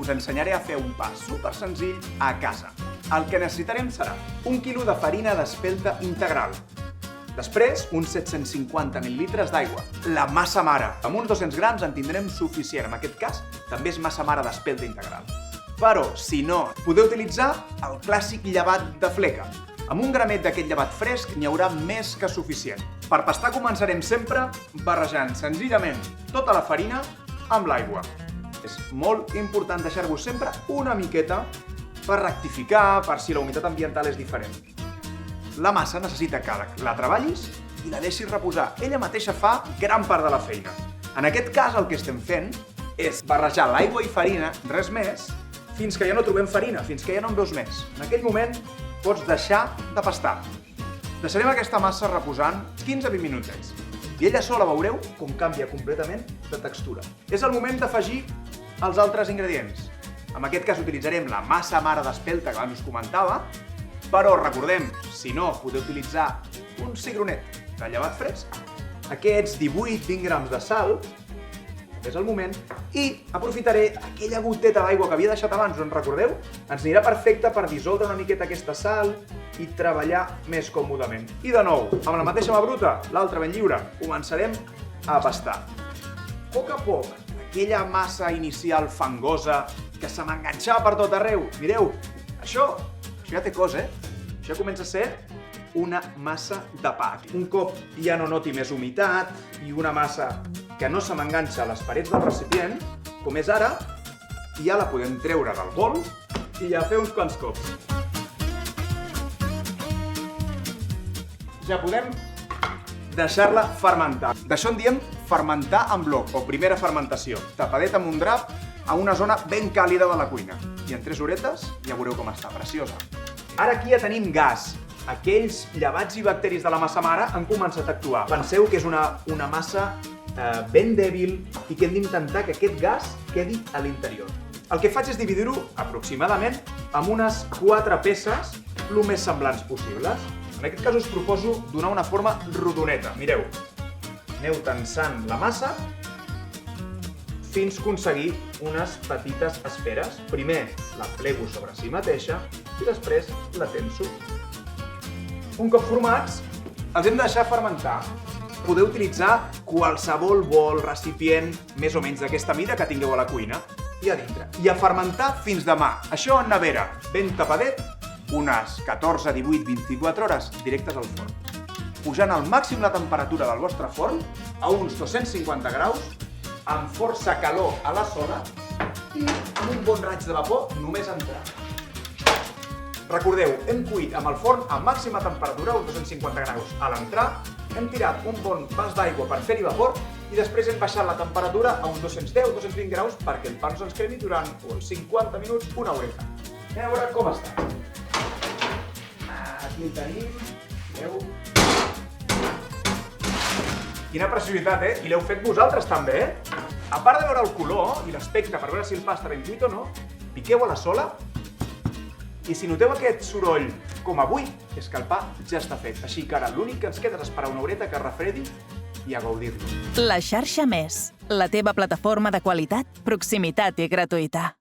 us ensenyaré a fer un pa super senzill a casa. El que necessitarem serà 1 quilo de farina d'espelta integral. Després, uns 750 mil·lilitres d'aigua. La massa mare. Amb uns 200 grams en tindrem suficient. En aquest cas, també és massa mare d'espelta integral. Però, si no, podeu utilitzar el clàssic llevat de fleca. Amb un gramet d'aquest llevat fresc n'hi haurà més que suficient. Per pastar començarem sempre barrejant senzillament tota la farina amb l'aigua. És molt important deixar-vos sempre una miqueta per rectificar, per si la humitat ambiental és diferent. La massa necessita que la treballis i la deixis reposar. Ella mateixa fa gran part de la feina. En aquest cas el que estem fent és barrejar l'aigua i farina, res més, fins que ja no trobem farina, fins que ja no en veus més. En aquell moment pots deixar de pastar. Deixarem aquesta massa reposant 15-20 minutets. I ella sola veureu com canvia completament de textura. És el moment d'afegir els altres ingredients. En aquest cas utilitzarem la massa mare d'espelta que abans us comentava, però recordem, si no, podeu utilitzar un cigronet de llevat fresc, aquests 18-20 grams de sal, és el moment, i aprofitaré aquella goteta d'aigua que havia deixat abans, us en recordeu? Ens anirà perfecte per dissoldre una miqueta aquesta sal i treballar més còmodament. I de nou, amb la mateixa mà bruta, l'altra ben lliure, començarem a pastar. A poc, aquella massa inicial fangosa que se m'enganxava per tot arreu, mireu, això ja té cos, Això comença a ser una massa de pa. Un cop ja no noti més humitat i una massa que no se m'enganxa a les parets del recipient, com és ara, ja la podem treure del bol i ja fer uns quants cops. Ja podem deixar-la fermentar. D'això en diem fermentar en bloc, o primera fermentació. Tapadet amb un drap a una zona ben càlida de la cuina. I en 3 horetes ja veureu com està, preciosa. Ara aquí ja tenim gas. Aquells llevats i bacteris de la massa mare han començat a actuar. Penseu que és una massa ben dèbil i que hem d'intentar que aquest gas quedi a l'interior. El que faig és dividir-ho aproximadament amb unes 4 peces el més semblants possibles. En aquest cas us proposo donar una forma rodoneta. Mireu, aneu tensant la massa fins aconseguir unes petites esferes. Primer la plego sobre si mateixa i després la tenso. Un cop formats, els hem de deixar fermentar. Podeu utilitzar qualsevol bol, recipient, més o menys d'aquesta mida que tingueu a la cuina i a dintre. I a fermentar fins demà. Això en nevera, ben tapadet, unes 14, 18, 24 hores directes al forn. Pujant al màxim la temperatura del vostre forn a uns 250 graus, amb força calor a la zona i amb un bon raig de vapor només entrar. Recordeu, hem cuit amb el forn a màxima temperatura, uns 250 graus a l'entrar, hem tirat un bon vas d'aigua per fer-hi vapor i després hem baixat la temperatura a uns 210-220 graus perquè el pa no se'ns cremi durant uns 50 minuts, una horeta. Anem a veure com està. Aquí el tenim, veieu? Quina preciositat, I l'heu fet vosaltres també, A part de veure el color i l'aspecte per veure si el pa està ben cuit o no, piqueu a la sola i si noteu aquest soroll com avui, és que el pa ja està fet. Així que ara l'únic que ens queda és esperar una horeta que es refredi i a gaudir-lo. La xarxa Més, la teva plataforma de qualitat, proximitat i gratuïta.